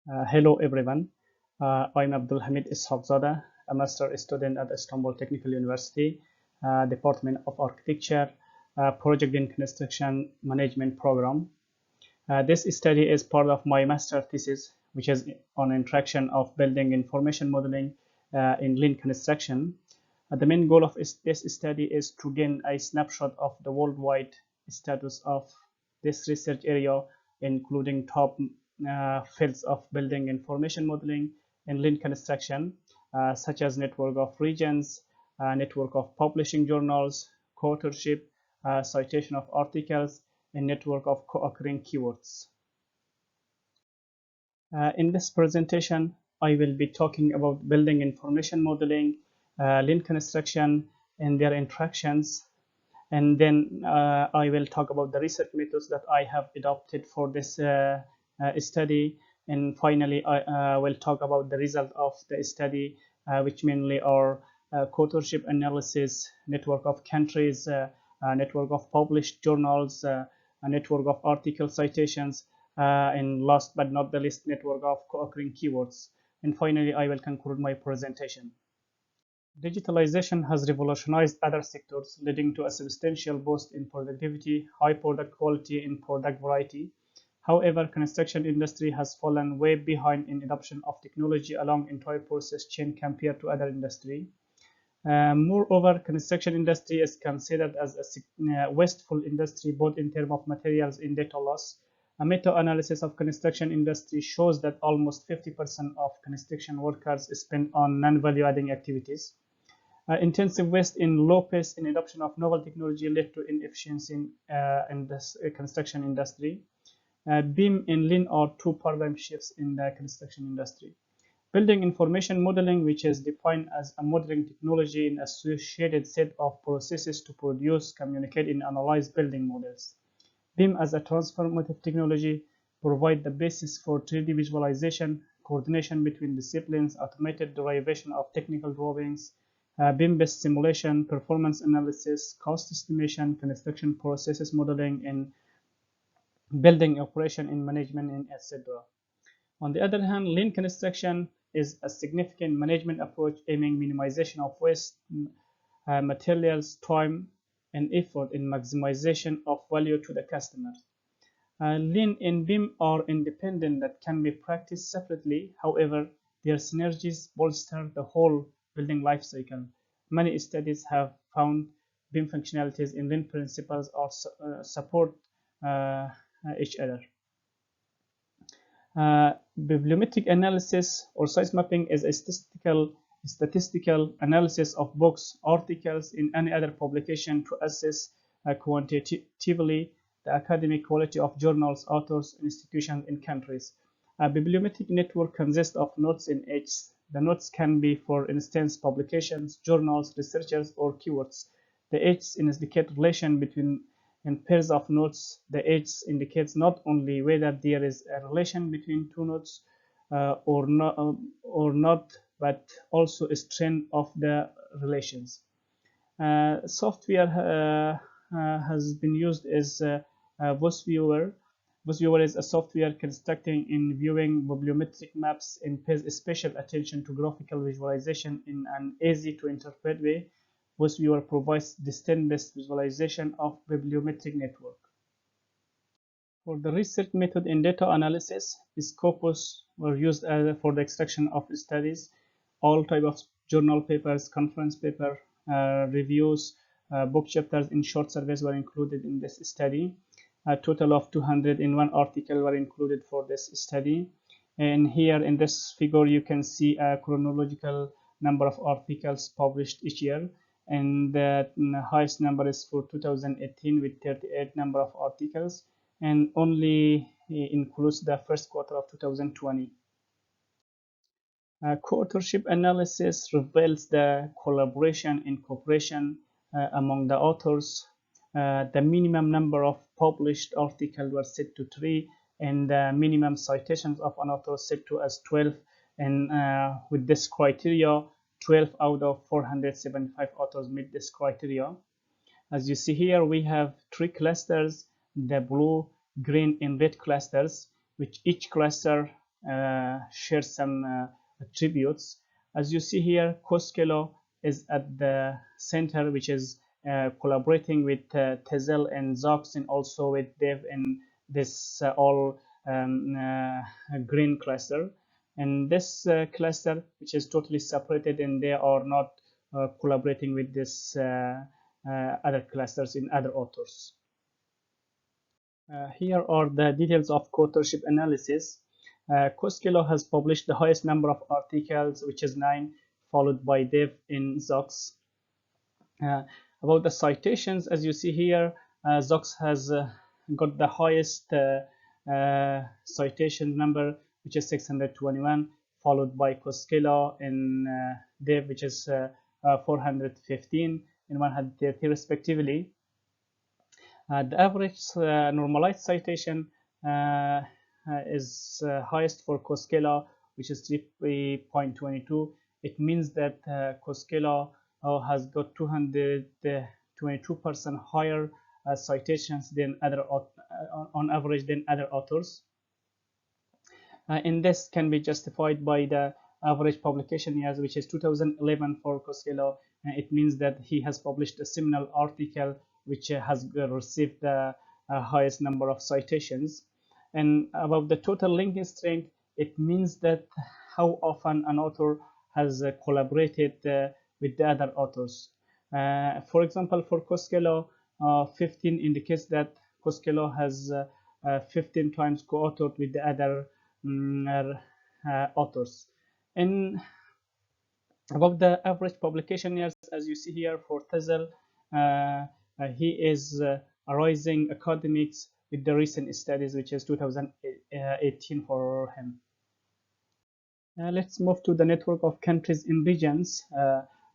Hello everyone, I'm Abdul Hamid Eshaqzada, a master student at Istanbul Technical University, Department of Architecture, Project in Construction Management Program. This study is part of my master thesis, which is on interaction of building information modeling in lean construction. The main goal of this study is to gain a snapshot of the worldwide status of this research area, including top fields of building information modeling and lean construction, such as network of regions, network of publishing journals, co-authorship, citation of articles, and network of co-occurring keywords. In this presentation, I will be talking about building information modeling, lean construction, and their interactions. And then I will talk about the research methods that I have adopted for this study. And finally, I will talk about the result of the study, which mainly are co-authorship analysis, network of countries, network of published journals, a network of article citations, and last but not the least, network of co-occurring keywords. And finally, I will conclude my presentation. Digitalization has revolutionized other sectors, leading to a substantial boost in productivity, high product quality, and product variety. However, construction industry has fallen way behind in adoption of technology along entire process chain compared to other industry. Moreover, construction industry is considered as a wasteful industry both in terms of materials and data loss. A meta-analysis of construction industry shows that almost 50% of construction workers spend on non-value-adding activities. Intensive waste in low pace in adoption of novel technology led to inefficiency in this construction industry. BIM and Lean are two paradigm shifts in the construction industry. Building information modeling, which is defined as a modeling technology and associated set of processes to produce, communicate, and analyze building models. BIM as a transformative technology provide the basis for 3D visualization, coordination between disciplines, automated derivation of technical drawings, BIM-based simulation, performance analysis, cost estimation, construction processes modeling, and building operation and management, and etc. On the other hand, lean construction is a significant management approach aiming minimization of waste, materials, time, and effort in maximization of value to the customer. Lean and BIM are independent that can be practiced separately. However, their synergies bolster the whole building life cycle. Many studies have found BIM functionalities in Lean principles or support each other. Bibliometric analysis or size mapping is a statistical analysis of books, articles, and any other publication to assess quantitatively the academic quality of journals, authors, institutions, and countries. A bibliometric network consists of nodes and edges. The nodes can be, for instance, publications, journals, researchers, or keywords. The edges indicate relation between in pairs of nodes. The edge indicates not only whether there is a relation between two nodes or not, but also a strength of the relations. Software has been used as VOSviewer. VOSviewer is a software constructing and viewing bibliometric maps and pays special attention to graphical visualization in an easy-to-interpret way. VOSviewer provides distance-based visualization of bibliometric network. For the research method in data analysis, Scopus were used for the extraction of studies. All types of journal papers, conference paper, reviews, book chapters, and short surveys were included in this study. A total of 201 articles were included for this study. And here in this figure, you can see a chronological number of articles published each year. And the highest number is for 2018 with 38 number of articles, and only includes the first quarter of 2020. Co-authorship analysis reveals the collaboration and cooperation among the authors. The minimum number of published articles were set to 3, and the minimum citations of an author set to as 12. And with this criteria, 12 out of 475 authors meet this criteria. As you see here, we have 3 clusters, the blue, green, and red clusters, which each cluster share some attributes. As you see here, co-authorship is at the center, which is collaborating with Tezel and Zox, and also with Dev in this all green cluster. And this cluster, which is totally separated, and they are not collaborating with this other clusters in other authors. Here are the details of co-authorship analysis. co-authorship has published the highest number of articles, which is 9, followed by Dev in Zox. About the citations, as you see here, Zox has got the highest citation number, which is 621, followed by co-authorship in Dev, which is 415 and 130 respectively. The average normalized citation is highest for co-authorship, which is 3.22. It means that co-authorship has got 222% higher citations than other on average than other authors. And this can be justified by the average publication years, which is 2011 for co-authorship. It means that he has published a seminal article which has received the highest number of citations. And about the total linking strength, it means that how often an author has collaborated with the other authors. For example, for co-authorship, 15 indicates that co-authorship has 15 times co-authored with the other authors. And about the average publication years, as you see here for Tezel, he is rising academics with the recent studies, which is 2018 for him. Let's move to the network of countries in regions.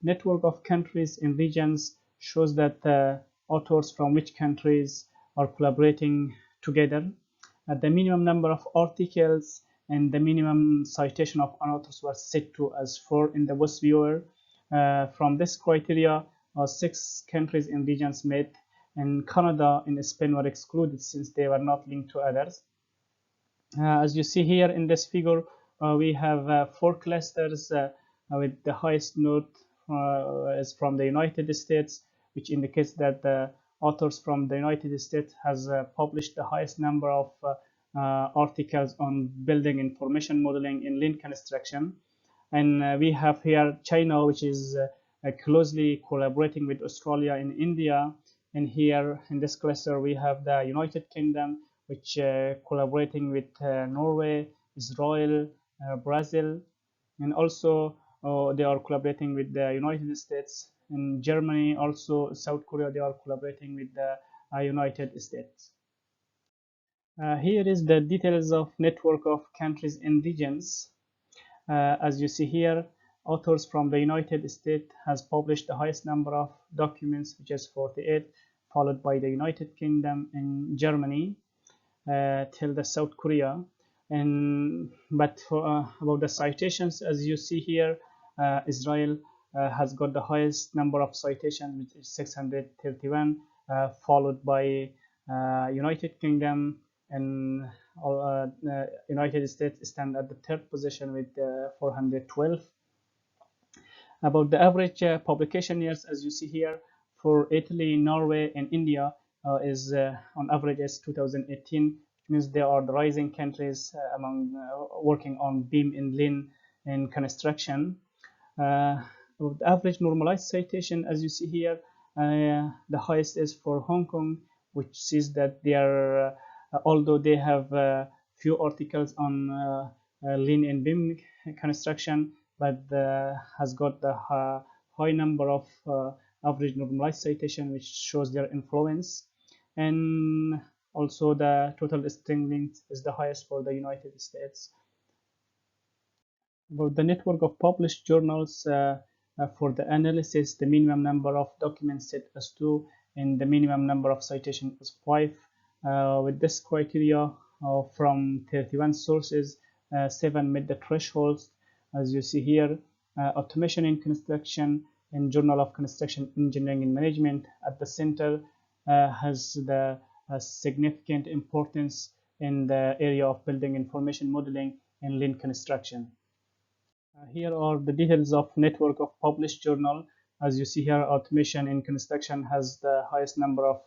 Network of countries in regions shows that authors from which countries are collaborating together. The minimum number of articles and the minimum citation of an author was set to as 4 in the VOSviewer. From this criteria, 6 countries and regions met, and Canada and Spain were excluded since they were not linked to others. As you see here in this figure, we have 4 clusters with the highest note is from the United States, which indicates that the authors from the United States has published the highest number of articles on building information modeling in lean construction. And we have here China, which is closely collaborating with Australia and India. And here in this cluster, we have the United Kingdom, which collaborating with Norway, Israel, Brazil, and also they are collaborating with the United States. In Germany, also South Korea, they are collaborating with the United States. Here is the details of network of countries and regions. As you see here, authors from the United States has published the highest number of documents, which is 48, followed by the United Kingdom and Germany, till the South Korea. And but for about the citations, as you see here, Israel has got the highest number of citations, which is 631, followed by United Kingdom, and United States stand at the 3rd position with 412. About the average publication years, as you see here, for Italy, Norway, and India is on average is 2018, which means they are the rising countries among working on BIM and lean in construction. The average normalized citation, as you see here, the highest is for Hong Kong, which says that they are, although they have few articles on lean and BIM construction, but has got the high number of average normalized citation, which shows their influence. And also the total string length is the highest for the United States. About the network of published journals, for the analysis, the minimum number of documents set as 2 and the minimum number of citations is 5. With this criteria, from 31 sources, 7 met the thresholds. As you see here, automation in construction and Journal of Construction Engineering and Management at the center has the significant importance in the area of building information modeling, in lean construction. Here are the details of network of published journal. As you see here, automation in construction has the highest number of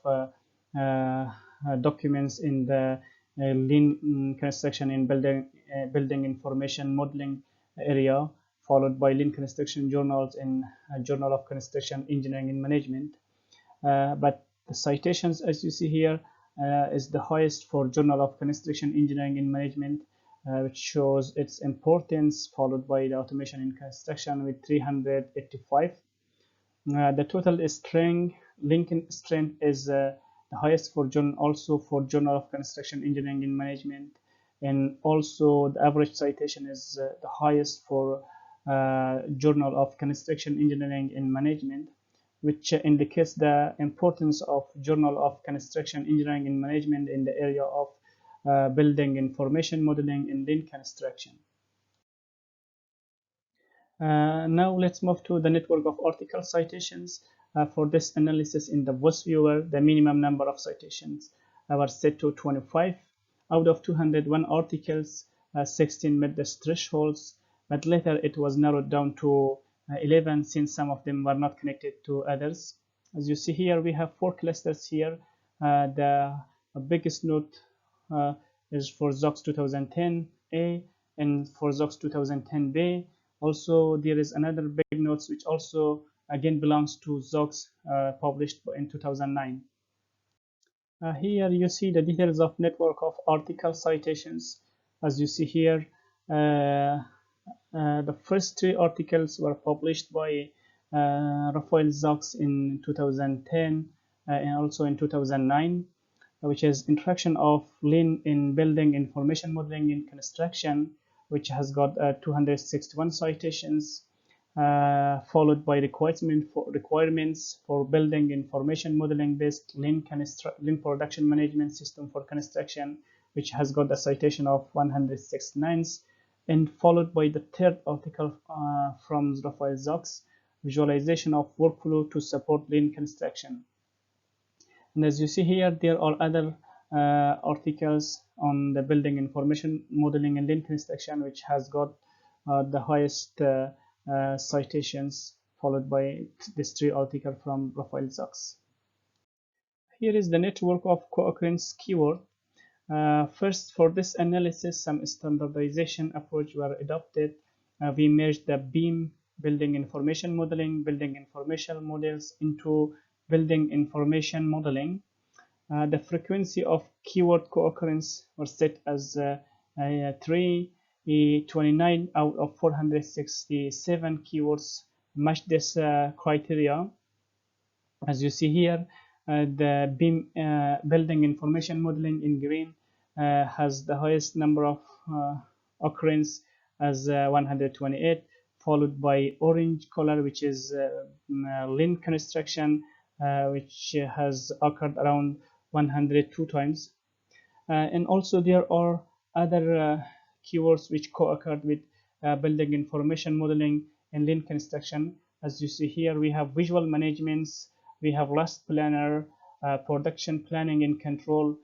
documents in the lean construction in building information modeling area, followed by lean construction journals in Journal of Construction Engineering and Management. But the citations, as you see here, is the highest for Journal of Construction Engineering and Management, which shows its importance, followed by the automation in construction with 385. The total string linking strength is the highest for also for Journal of Construction Engineering and Management, and also the average citation is the highest for Journal of Construction Engineering and Management, which indicates the importance of Journal of Construction Engineering and Management in the area of building information modeling in lean construction. Now let's move to the network of article citations. For this analysis in the VOSviewer, the minimum number of citations were set to 25. Out of 201 articles, 16 met the thresholds, but later it was narrowed down to 11 since some of them were not connected to others. As you see here, we have 4 clusters here. The biggest note is for ZOX 2010A and for ZOX 2010B. Also, there is another big notes which also again belongs to ZOX published in 2009. Here you see the details of network of article citations. As you see here, the first 3 articles were published by Rafael Zox in 2010 and also in 2009, which is Introduction of Lean in Building Information Modeling in Construction, which has got 261 citations, followed by requirements for building information modeling based lean production management system for construction, which has got a citation of 169, and followed by the third article from Rafael Zox, visualization of workflow to support lean construction. And as you see here, there are other articles on the building information modeling and lean construction, which has got the highest citations, followed by this 3 article from Rafael Zox. Here is the network of co-occurrence keyword. First, for this analysis, some standardization approach were adopted. We merged the BIM, building information modeling, building information models into building information modeling. The frequency of keyword co-occurrence was set as 329 out of 467 keywords match this criteria. As you see here, the BIM building information modeling in green has the highest number of occurrence as 128, followed by orange color, which is lean construction, which has occurred around 102 times. And also there are other keywords which co-occurred with building information modeling and lean construction. As you see here, we have visual managements, we have last planner, production planning and control,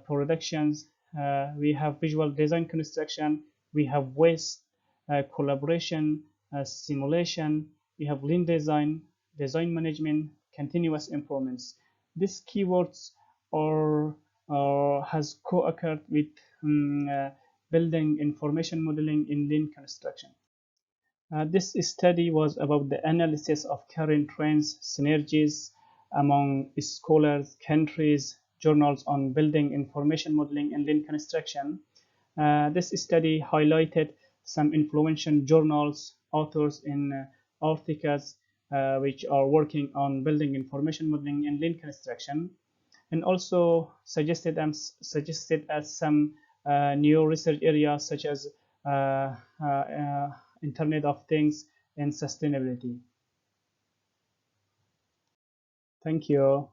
productions, we have visual design construction, we have waste, collaboration, simulation, we have lean design, design management, continuous improvements. These keywords are has co-occurred with building information modeling in lean construction. This study was about the analysis of current trends, synergies among scholars, countries, journals on building information modeling and lean construction. This study highlighted some influential journals, authors in articles which are working on building information modeling and lean construction, and also suggested as some new research areas such as Internet of Things and sustainability. Thank you.